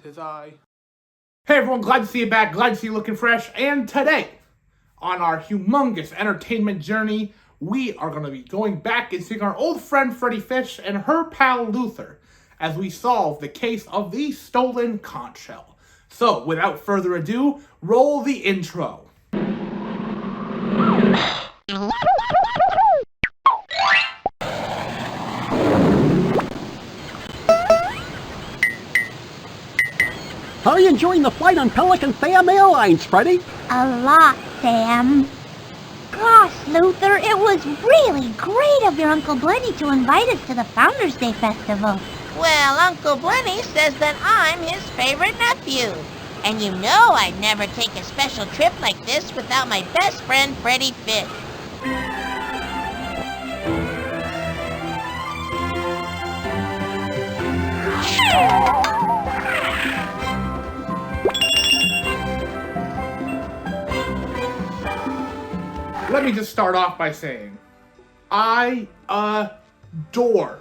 'Tis I. Hey everyone, glad to see you back, glad to see you looking fresh, and today, on our humongous entertainment journey, we are going to be going back and seeing our old friend Freddi Fish and her pal Luthor as we solve the case of the stolen conch shell. So, without further ado, roll the intro. How are you enjoying the flight on Pelican Fam Airlines, Freddi? A lot, Sam. Gosh, Luthor, it was really great of your Uncle Blenny to invite us to the Founders Day Festival. Well, Uncle Blenny says that I'm his favorite nephew. And you know I'd never take a special trip like this without my best friend, Freddi Fish. Let me just start off by saying, I adore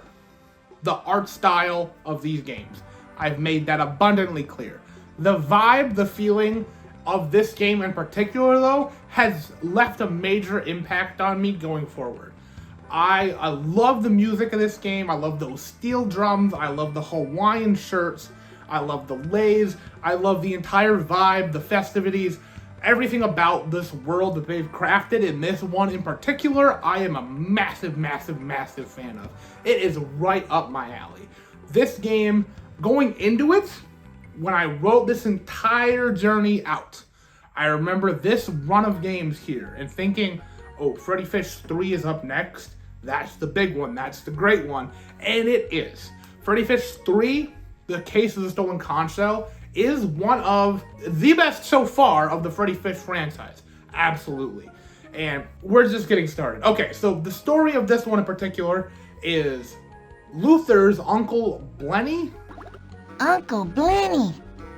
the art style of these games. I've made that abundantly clear. The vibe, the feeling of this game in particular, though, has left a major impact on me going forward. I love the music of this game. I love those steel drums. I love the Hawaiian shirts. I love the leis. I love the entire vibe, the festivities. Everything about this world that they've crafted in this one in particular, I am a massive, massive, massive fan of. It is right up my alley. This game, going into it, when I wrote this entire journey out, I remember this run of games here and thinking, oh, Freddi Fish 3 is up next. That's the big one. That's the great one. And it is. Freddi Fish 3, The Case of the Stolen Conch Shell, is one of the best so far of the Freddi Fish franchise. Absolutely. And we're just getting started. Okay, so the story of this one in particular is Luthor's Uncle Blenny. Uncle Blenny,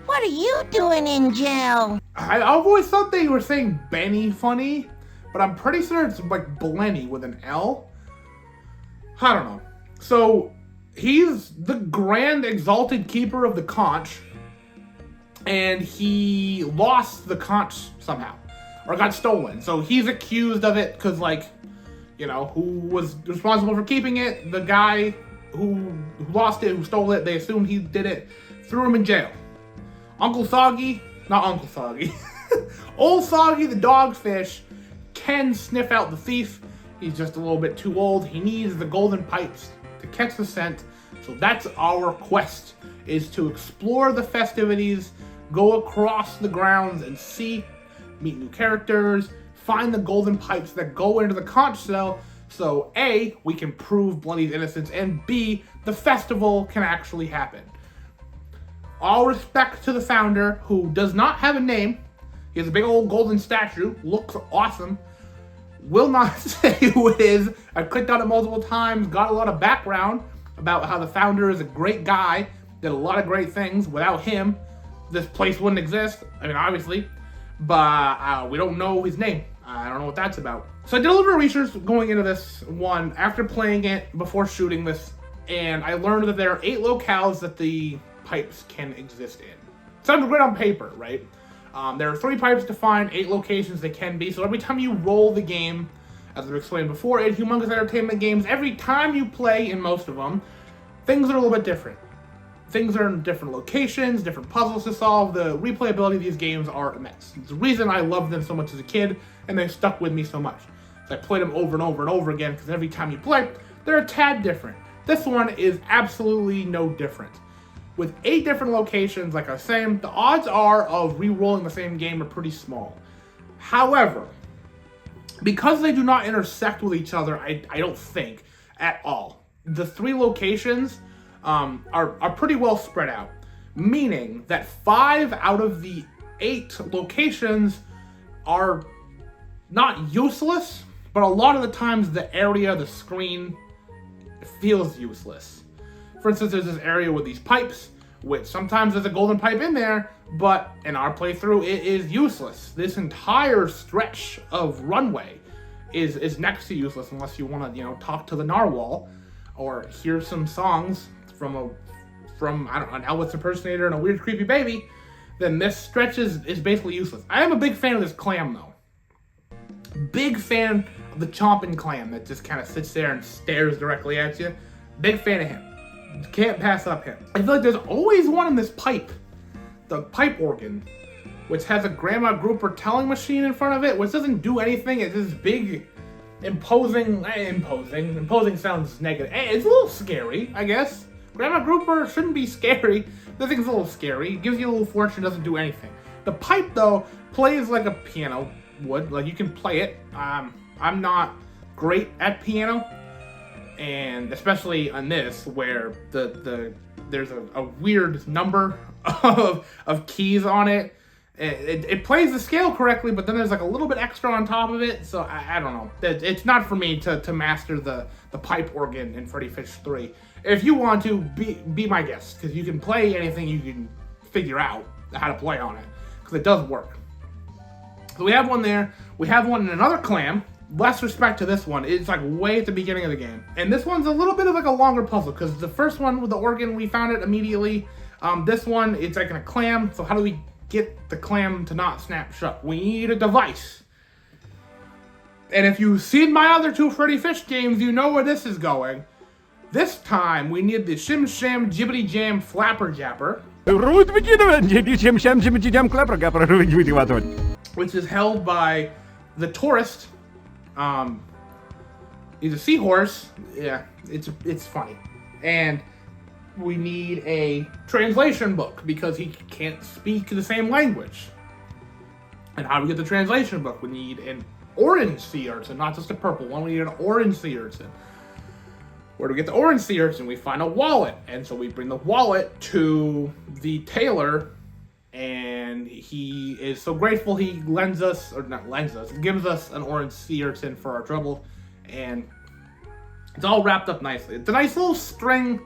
what are you doing in jail? I've always thought they were saying Benny funny, but I'm pretty sure it's like Blenny with an L. I don't know. So, he's the grand exalted keeper of the conch, and he lost the conch somehow, or got stolen. So he's accused of it because, like, you know, who was responsible for keeping it? The guy who lost it, who stole it, they assumed he did it, threw him in jail. Uncle Soggy, not Uncle Soggy, Old Soggy the dogfish can sniff out the thief. He's just a little bit too old. He needs the golden pipes to catch the scent. So that's our quest, is to explore the festivities, go across the grounds and meet new characters, find the golden pipes that go into the conch shell, so A, we can prove Blenny's innocence, and B, the festival can actually happen. All respect to the founder, who does not have a name. He has a big old golden statue, looks awesome. Will not say who it is. I've clicked on it multiple times, got a lot of background about how the founder is a great guy, did a lot of great things. Without him, this place wouldn't exist. I mean, obviously, but we don't know his name. I don't know what that's about. So I did a little bit of research going into this one after playing it before shooting this, and I learned that there are 8 locales that the pipes can exist in. Sounds great on paper, right? There are 3 pipes to find, 8 locations they can be. So every time you roll the game, as I've explained before, in humongous entertainment games, every time you play in most of them, things are a little bit different. Things are in different locations, different puzzles to solve. The replayability of these games are immense. It's the reason I loved them so much as a kid, and they stuck with me so much. So I played them over and over and over again, because every time you play, they're a tad different. This one is absolutely no different. With 8 different locations, like I was saying, the odds are of re-rolling the same game are pretty small. However, because they do not intersect with each other, I don't think, at all. The 3 locations are pretty well spread out, meaning that 5 out of the 8 locations are not useless, but a lot of the times the area, the screen, feels useless. For instance, there's this area with these pipes, which sometimes there's a golden pipe in there, but in our playthrough, it is useless. This entire stretch of runway is next to useless unless you want to, talk to the narwhal or hear some songs from a from, I don't know, an Elvis impersonator and a weird creepy baby, then this stretch is basically useless. I am a big fan of this clam though. Big fan of the chomping clam that just kind of sits there and stares directly at you. Big fan of him. Can't pass up him. I feel like there's always one in this pipe. The pipe organ, which has a grandma grouper telling machine in front of it, which doesn't do anything. It's this big, imposing sounds negative. It's a little scary, I guess. Grandma grouper shouldn't be scary. This thing's a little scary. It gives you a little fortune, doesn't do anything. The pipe, though, plays like a piano would. Like, you can play it. I'm not great at piano, and especially on this, where there's a weird number of keys on it. It plays the scale correctly, but then there's like a little bit extra on top of it, so I don't know. It's not for me to master the pipe organ in Freddi Fish 3. If you want to, be my guest, because you can play anything you can figure out how to play on it, because it does work. So we have one there. We have one in another clam. Less respect to this one. It's like way at the beginning of the game. And this one's a little bit of like a longer puzzle, because the first one with the organ, we found it immediately. This one, it's like in a clam, so how do we get the clam to not snap shut? We need a device. And if you've seen my other two Freddi Fish games, you know where this is going. This time, we need the Shim Sham Jibbity Jam Flapper Japper, which is held by the tourist. He's a seahorse. Yeah, it's funny. And we need a translation book because he can't speak the same language. And how do we get the translation book? We need an orange sea urchin, not just a purple one. We need an orange sea urchin. Where do we get the orange sea urchin? We find a wallet. And so we bring the wallet to the tailor, and he is so grateful he gives us an orange sea urchin for our trouble. And it's all wrapped up nicely. It's a nice little string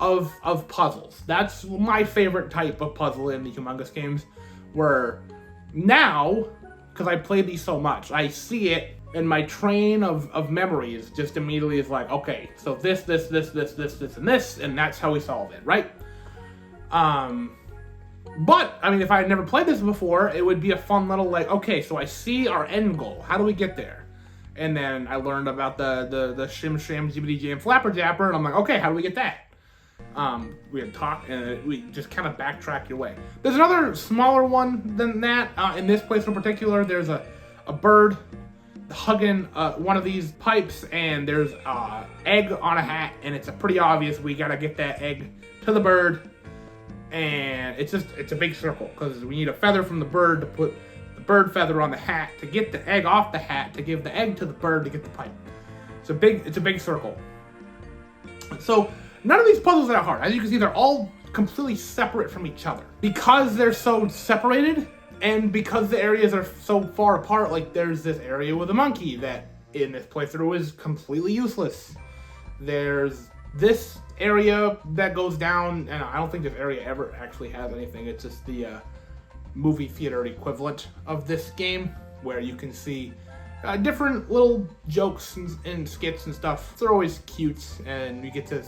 of puzzles. That's my favorite type of puzzle in the Humongous games, where now, because I played these so much, I see it, and my train of memories just immediately is like, okay, so this, and this, and that's how we solve it, right? But, I mean, if I had never played this before, it would be a fun little, like, okay, so I see our end goal. How do we get there? And then I learned about the Shim Sham Jibbity Jam Flapper Japper, and I'm like, okay, how do we get that? We had talked, and we just kind of backtrack your way. There's another smaller one than that. In this place in particular, there's a bird hugging one of these pipes, and there's an egg on a hat, and it's pretty obvious we gotta get that egg to the bird. And it's a big circle, because we need a feather from the bird to put the bird feather on the hat to get the egg off the hat to give the egg to the bird to get the pipe. It's a big circle. So none of these puzzles are hard. As you can see, they're all completely separate from each other. Because they're so separated, and because the areas are so far apart, like there's this area with a monkey that in this playthrough is completely useless. There's this area that goes down, and I don't think this area ever actually has anything. It's just the movie theater equivalent of this game, where you can see different little jokes and skits and stuff. They're always cute, and you get to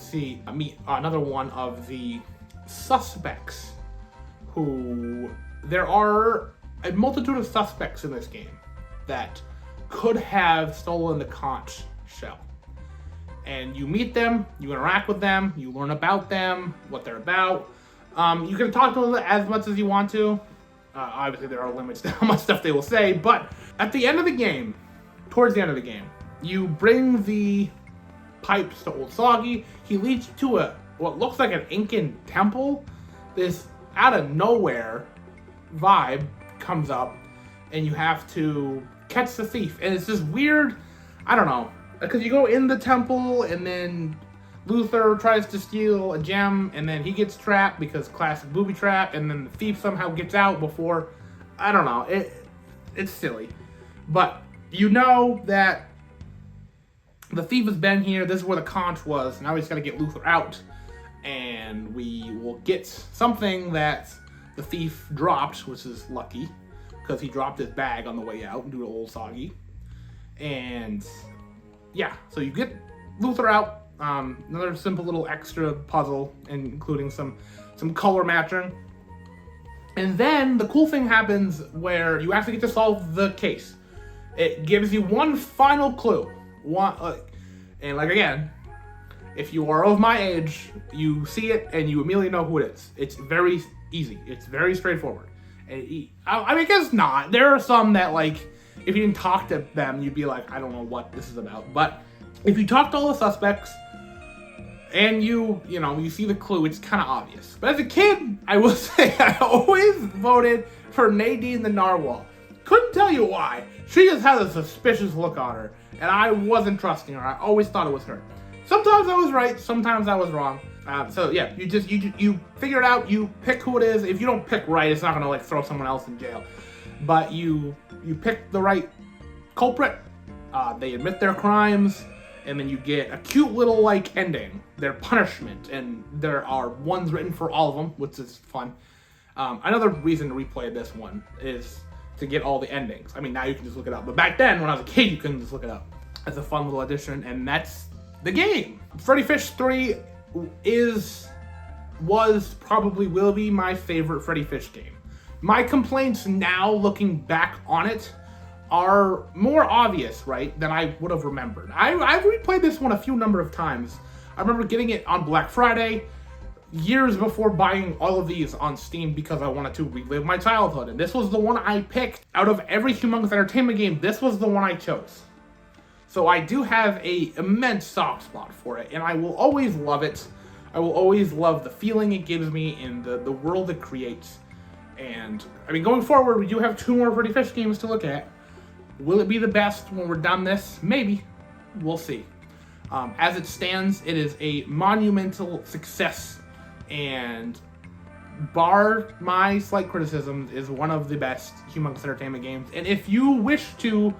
meet another one of the suspects, who there are a multitude of suspects in this game that could have stolen the conch shell. And you meet them, you interact with them, you learn about them, what they're about. You can talk to them as much as you want to. Obviously, there are limits to how much stuff they will say, but at the end of the game, towards the end of the game, you bring the pipes to Old Soggy. He leads you to what looks like an Incan temple. This out of nowhere vibe comes up, and you have to catch the thief. And it's this weird, I don't know, because you go in the temple, and then Luthor tries to steal a gem, and then he gets trapped because classic booby trap, and then the thief somehow gets out before, I don't know, it's silly. But you know that the thief has been here, this is where the conch was, now we just gotta get Luthor out, and we will get something that the thief dropped, which is lucky, because he dropped his bag on the way out due to Old Soggy. And yeah, so you get Luthor out, Another simple little extra puzzle, including some color matching. And then the cool thing happens where you actually get to solve the case. It gives you one final clue. And like again, if you are of my age, you see it and you immediately know who it is. It's very easy. It's very straightforward. And I guess not. There are some that, like, if you didn't talk to them, you'd be like, I don't know what this is about. But if you talk to all the suspects and you see the clue, it's kind of obvious. But as a kid, I will say I always voted for Nadine the Narwhal. Couldn't tell you why. She just had a suspicious look on her, and I wasn't trusting her. I always thought it was her. Sometimes I was right, sometimes I was wrong. So yeah, you figure it out. You pick who it is. If you don't pick right, it's not gonna like throw someone else in jail. But you pick the right culprit. They admit their crimes, and then you get a cute little like ending, their punishment, and there are ones written for all of them, which is fun. Another reason to replay this one is to get all the endings. I mean, now you can just look it up, but back then when I was a kid, you couldn't just look it up. It's a fun little addition, and that's the game. Freddi Fish 3 probably will be my favorite Freddi Fish game. My complaints now, looking back on it, are more obvious, right, than I would have remembered. I've replayed this one a few number of times. I remember getting it on Black Friday, years before buying all of these on Steam because I wanted to relive my childhood. And this was the one I picked. Out of every Humongous Entertainment game, this was the one I chose. So I do have an immense soft spot for it, and I will always love it. I will always love the feeling it gives me and the world it creates. And, I mean, going forward, we do have 2 more Freddi Fish games to look at. Will it be the best when we're done this? Maybe. We'll see. As it stands, it is a monumental success, and bar my slight criticisms, is one of the best Humongous Entertainment games. And if you wish to,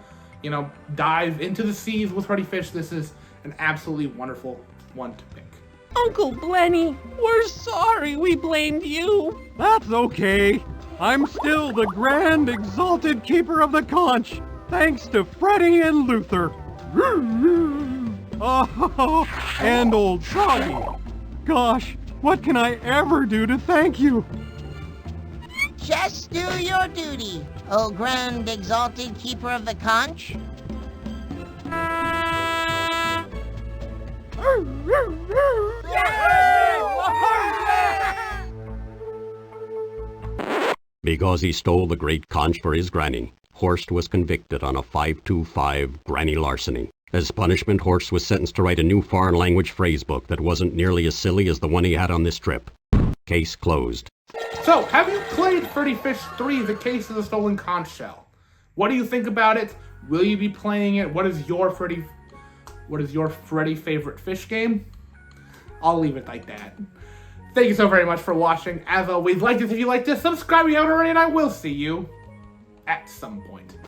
dive into the seas with Freddi Fish, this is an absolutely wonderful one to pick. Uncle Blenny, we're sorry we blamed you. That's okay. I'm still the grand exalted keeper of the conch, thanks to Freddi and Luthor. Oh, and old Froggy. Gosh, what can I ever do to thank you? Just do your duty, O grand exalted keeper of the conch. Because he stole the great conch for his granny, Horst was convicted on a 525 granny larceny. As punishment, Horst was sentenced to write a new foreign language phrase book that wasn't nearly as silly as the one he had on this trip. Case closed. So, have you played Freddi Fish 3, The Case of the Stolen Conch Shell? What do you think about it? Will you be playing it? What is your Freddi favorite fish game? I'll leave it like that. Thank you so very much for watching. As always, like this if you like this, subscribe if you haven't already, and I will see you at some point.